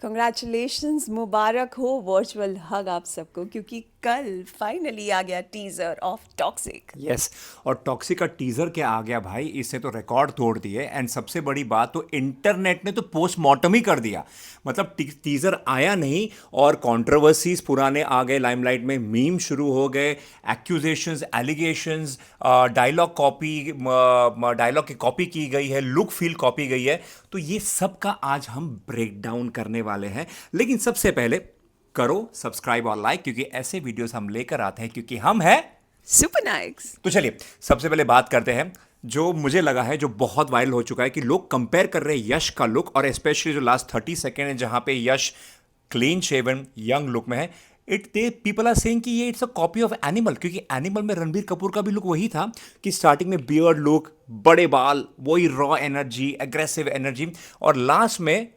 Congratulations, मुबारक हो virtual हग आप सबको, क्योंकि कल फाइनली आ गया टीजर ऑफ टॉक्सिक। यस। और टॉक्सिक का टीजर क्या आ गया भाई, इसने तो रिकॉर्ड तोड़ दिए। एंड सबसे बड़ी बात तो इंटरनेट ने तो पोस्टमार्टम ही कर दिया। मतलब टीजर आया नहीं और कंट्रोवर्सीज पुराने आ गए लाइमलाइट में, मीम शुरू हो गए, एक्यूजेशंस, एलिगेशंस, डायलॉग की कॉपी की गई है, लुक फील कॉपी गई है। तो ये सब का आज हम ब्रेक डाउन करने वाले हैं। लेकिन सबसे पहले करो सब्सक्राइब और लाइक, क्योंकि ऐसे वीडियोस हम लेकर आते हैं, क्योंकि हम हैं। सुपर नाइक्स। तो चलिए सबसे पहले बात करते हैं जो मुझे लगा है, जो बहुत वायरल हो चुका है, कि लोग कंपेयर कर रहे हैं यश का लुक, और स्पेशली जो लास्ट 30 सेकेंड है जहां पे Yash clean shaven young look में है। It they people are saying कि ये it's a copy of Animal, क्योंकि एनिमल में रणबीर कपूर का भी लुक वही था कि स्टार्टिंग में बियर्ड लुक, बड़े बाल, वही रॉ एनर्जी, एग्रेसिव एनर्जी, और लास्ट में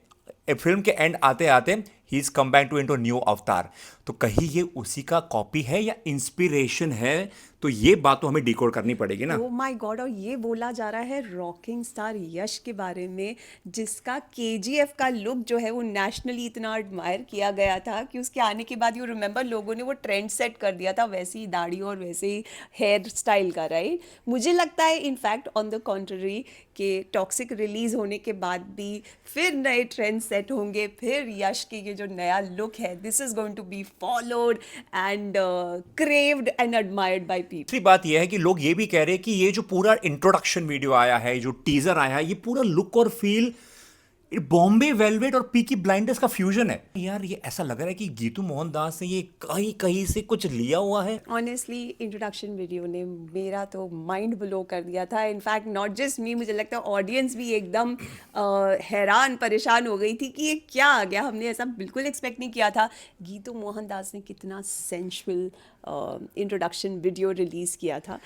फिल्म के एंड आते आते ही is come back to into new अवतार। तो कहीं ये उसी का कॉपी है या इंस्पिरेशन है? तो ये बात तो हमें डिकोड करनी पड़ेगी ना। ओ माय गॉड, और ये बोला जा रहा है रॉकिंग स्टार यश के बारे में, जिसका केजीएफ का लुक जो है वो नेशनली इतना एडमायर किया गया था कि उसके आने के बाद यू रिमेंबर लोगों ने वो ट्रेंड सेट कर दिया था, वैसी ही दाढ़ी और वैसे ही हेयर स्टाइल का, राइट? मुझे लगता है इनफैक्ट ऑन द कॉन्ट्ररी कि टॉक्सिक रिलीज होने के बाद भी फिर नए ट्रेंड सेट होंगे, फिर यश के ये जो नया लुक है, this is going to be followed and craved and admired by people. दूसरी बात यह है कि लोग ये भी कह रहे हैं कि ये जो पूरा इंट्रोडक्शन वीडियो आया है, जो टीजर आया है, ये पूरा लुक और फील बॉम्बे वेलवेट और पीकी ब्लाइंडर्स का फ्यूजन है। यार ये ऐसा लग रहा है कि गीतू मोहनदास ने ये कहीं कहीं से कुछ लिया हुआ है। ऑनेस्टली इंट्रोडक्शन वीडियो ने मेरा तो माइंड ब्लो कर दिया था। इनफैक्ट नॉट जस्ट मी, मुझे लगता है ऑडियंस भी एकदम हैरान परेशान हो गई थी कि ये क्या आ गया, हमने ऐसा बिल्कुल एक्सपेक्ट नहीं किया था। गीतू मोहनदास ने कितना सेंशुअल इंट्रोडक्शन वीडियो रिलीज़ किया था।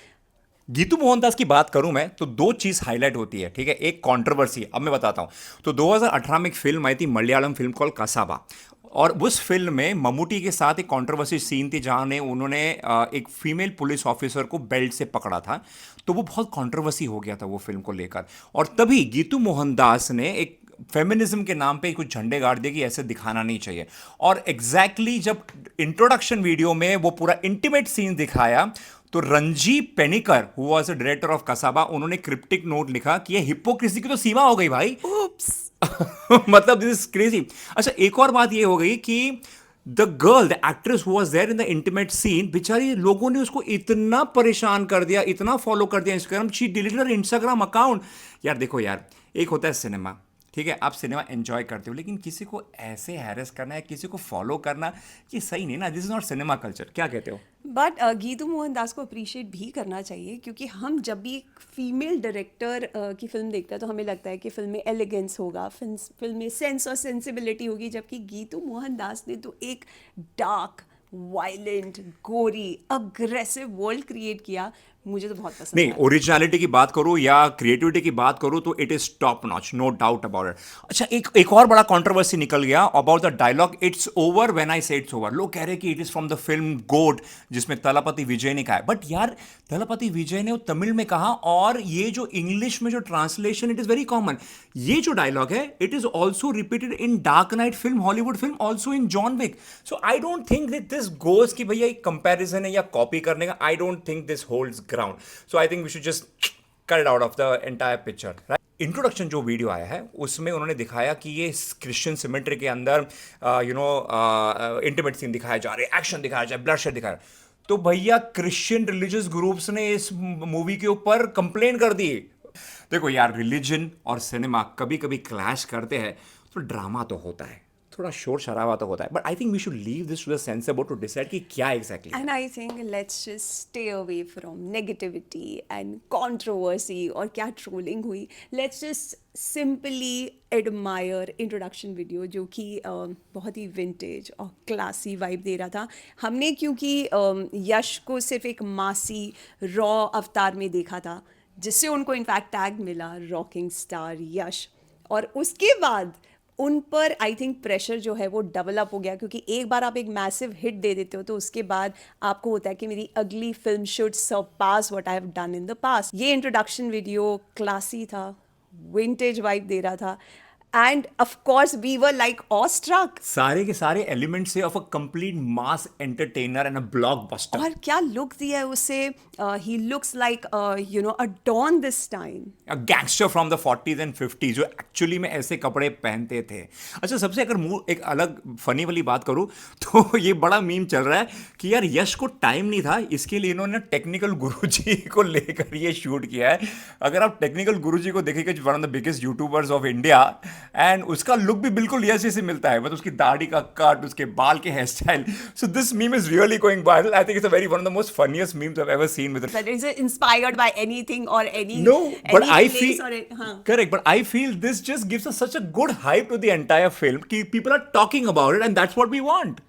गीतू मोहनदास की बात करूं मैं तो दो चीज हाईलाइट होती है, ठीक है। एक कंट्रोवर्सी, अब मैं बताता हूं। तो 2018 में एक फिल्म आई थी, मलयालम फिल्म कॉल कसाबा, और उस फिल्म में मम्मूटी के साथ एक कंट्रोवर्सी सीन थी जहां ने उन्होंने एक फीमेल पुलिस ऑफिसर को बेल्ट से पकड़ा था। तो वो बहुत कंट्रोवर्सी हो गया था वो फिल्म को लेकर, और तभी गीतू मोहनदास ने एक फेमिनिज्म के नाम पे कुछ झंडे गाड़ दिए कि ऐसे दिखाना नहीं चाहिए। और एग्जैक्टली जब इंट्रोडक्शन वीडियो में वो पूरा इंटीमेट सीन दिखाया, तो Ranji Panicker who was the director of Kasaba, उन्होंने क्रिप्टिक नोट लिखा कि ये हिपोक्रेसी की तो सीमा हो गई भाई। Oops! मतलब दिस इज क्रेजी। अच्छा, एक और बात ये हो गई कि the girl, the actress who was there in the intimate scene, बेचारी लोगों ने उसको इतना परेशान कर दिया, इतना फॉलो कर दिया Instagram, she deleted her Instagram account. यार देखो यार, एक होता है सिनेमा, ठीक है, आप सिनेमा एंजॉय करते हो, लेकिन किसी को ऐसे हैरेस करना है, किसी को फॉलो करना, ये सही नहीं ना। This is not cinema culture. क्या कहते हो? बट गीतू मोहनदास को अप्रिशिएट भी करना चाहिए, क्योंकि हम जब भी एक फीमेल डायरेक्टर की फिल्म देखते हैं तो हमें लगता है कि फिल्म में एलिगेंस होगा, फिल्म में सेंस और सेंसिबिलिटी होगी, जबकि गीतू मोहनदास ने तो एक डार्क, वायलेंट, गोरी, अग्रेसिव वर्ल्ड क्रिएट किया। मुझे तो बहुत पसंद नहीं, आया। ओरिजिनलिटी की बात करूं या क्रिएटिविटी की बात करूं तो it is top notch, no doubt about it. अच्छा, एक और बड़ा कंट्रोवर्सी निकल गया about the dialogue it's over when I say it's over. लोग कह रहे हैं कि it is from the film GOAT, जिसमें तलपति विजय ने कहा है। बट यार, तलपति विजय ने वो तमिल में कहा, और ये जो इंग्लिश में जो translation, it is very common. ये जो डायलॉग है, it is also repeated in Dark Knight film, Hollywood film, also in John Wick. So I don't think that this goes कि भैया एक कंपैरिजन है या कॉपी करने का। I don't think this holds ground. So I think we should just cut it out of the entire picture. Introduction जो video आया है उसमें उन्होंने दिखाया कि ये क्रिश्चियन सिमेट्री के अंदर इंटीमेट सीन दिखाया जा रहे, एक्शन दिखाया जाए, ब्लड शेड दिखाया। तो भैया क्रिश्चियन रिलीजियस ग्रुप्स ने इस मूवी के ऊपर कंप्लेन कर दी। देखो यार, रिलीजन और सिनेमा कभी कभी क्लैश करते हैं, तो ड्रामा तो होता है, थोड़ा शोर शराबा तो होता है, but I think we should leave this to the censor board to decide कि क्या एग्जैक्टली है। And I think let's just stay away from negativity and controversy और क्या ट्रोलिंग हुई। Let's just simply admire introduction video, जो कि बहुत ही vintage और क्लासी वाइब दे रहा था। हमने क्योंकि यश को सिर्फ एक मासी रॉ अवतार में देखा था, जिससे उनको इनफैक्ट टैग मिला रॉकिंग स्टार यश, और उसके बाद उन पर आई थिंक प्रेशर जो है वो डेवलप हो गया, क्योंकि एक बार आप एक मैसिव हिट दे देते हो तो उसके बाद आपको होता है कि मेरी अगली फिल्म should surpass what I have done in the past. ये इंट्रोडक्शन वीडियो क्लासी था, विंटेज वाइब दे रहा था, and of course we were like awestruck. सारे के सारे एलिमेंट्स से of a complete mass entertainer and a blockbuster. और क्या लुक दिया है उसे. He looks like a don this time. A gangster from the 40s and 50s जो एक्चुअली में ऐसे कपड़े पहनते थे. अच्छा, सबसे अगर एक अलग फनी वाली बात करूं तो ये बड़ा मीम चल रहा है कि यार यश को टाइम नहीं था, इसके लिए इन्होंने टेक्निकल गुरुजी को लेकर ये शूट किया है. अगर आप टेक्निकल गुरुजी को देखेंगे, one of the biggest YouTubers of India, and उसका लुक भी बिल्कुल यश से मिलता है, मतलब उसकी दाढ़ी का कट, उसके बाल के hairstyle. So this meme is really going viral. I think it's a very one of the most funniest memes I have ever seen with. That is inspired by anything or any No, but any I place feel or correct. But I feel this just gives us such a good hype to the entire film. कि people are talking about it, and that's what we want.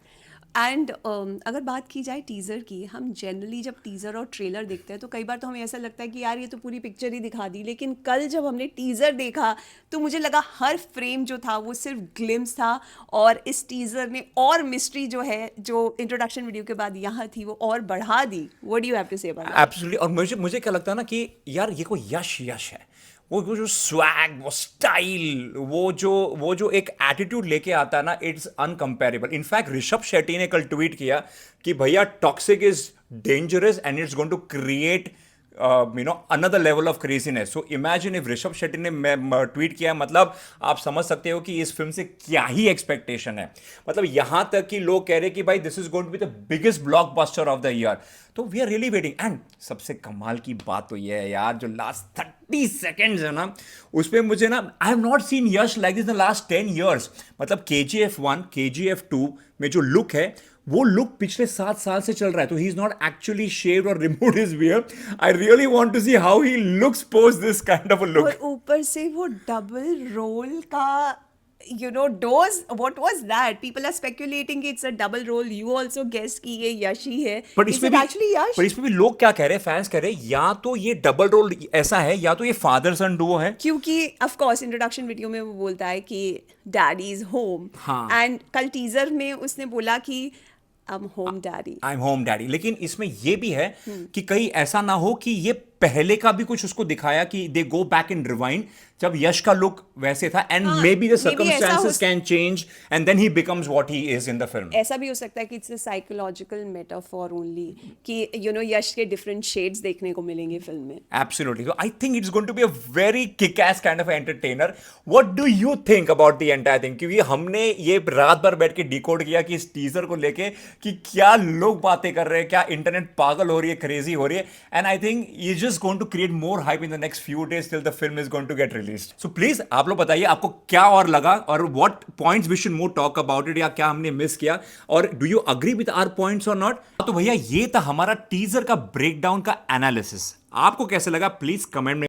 And अगर बात की जाए teaser की, हम generally जब teaser और trailer देखते हैं तो कई बार तो हमें ऐसा लगता है कि यार ये तो पूरी पिक्चर ही दिखा दी. लेकिन कल जब हमने टीज़र देखा तो मुझे लगा हर फ्रेम जो था वो सिर्फ ग्लिम्स था, और इस टीज़र ने और मिस्ट्री जो है, जो इंट्रोडक्शन वीडियो के बाद यहाँ थी, वो और बढ़ा दी. What do you have to say about that? Absolutely. और मुझे क्या लगता है ना कि यार ये कोई यश है. वो जो स्वैग, वो स्टाइल, वो जो एक एटीट्यूड लेके आता है ना, it's uncomparable. In fact Rishab Shetty ने कल ट्वीट किया कि भैया Toxic is dangerous and it's going to create another level of craziness. So imagine if Rishab Shetty ने ट्वीट किया, मतलब आप समझ सकते हो कि इस फिल्म से क्या ही एक्सपेक्टेशन है. मतलब यहां तक कि लोग कह रहे हैं कि भाई this is going to be the biggest blockbuster of the year. तो we are really waiting. And सबसे कमाल की बात तो ये है यार, जो लास्ट 30 सेकेंड्स है ना, उस पर मुझे ना, I have not seen Yash like this the last 10 years. मतलब KGF 1, KGF 2 में जो लुक है, वो लुक पिछले 7 साल से चल रहा है. तो he is not actually shaved और removed his beard. I really want to see how he looks post this kind of a look. और ऊपर से वो डबल रोल का dose, what was that? People are speculating it's a double role. You also guess कि ये यश ही है. पर Is इसमें it भी actually यश? पर इसमें भी लोग क्या कह रहे हैं, फैंस कह रहे हैं या तो ये डबल रोल ऐसा है, या तो ये फादर सन डुओ है. क्योंकि ऑफ कोर्स इंट्रोडक्शन वीडियो में वो बोलता है कि डैडी इज होम, हाँ. एंड कल टीजर में उसने बोला कि I am home daddy. I am home daddy. लेकिन इसमें ये भी है कि कहीं ऐसा ना हो कि ये पहले का भी कुछ उसको दिखाया कि दे गो बैक इन रिवाइंड, जब यश का लुक वैसे था, and maybe the circumstances can change and then he becomes what he is in the film. ऐसा भी हो सकता है कि it's a psychological metaphor only, कि यश के डिफरेंट शेड्स देखने को मिलेंगे फिल्म में. Absolutely. So I think it's going to be a very kick-ass kind of entertainer. What do you think about the entire thing? क्योंकि हमने ये रात भर बैठ के डिकोड किया कि इस टीजर को लेके कि क्या लोग बातें कर रहे हैं, क्या इंटरनेट पागल हो रही है, क्रेजी हो रही है, एंड आई थिंक ये just going to create more hype in the next few days till the film is going to get released. So please आप लोग बताइए आपको क्या और लगा, और what points we should more talk about it, या क्या हमने मिस किया, और do you agree with our points or not? तो भैया ये था हमारा टीजर का ब्रेकडाउन का एनालिसिस. आपको कैसे लगा प्लीज कमेंट में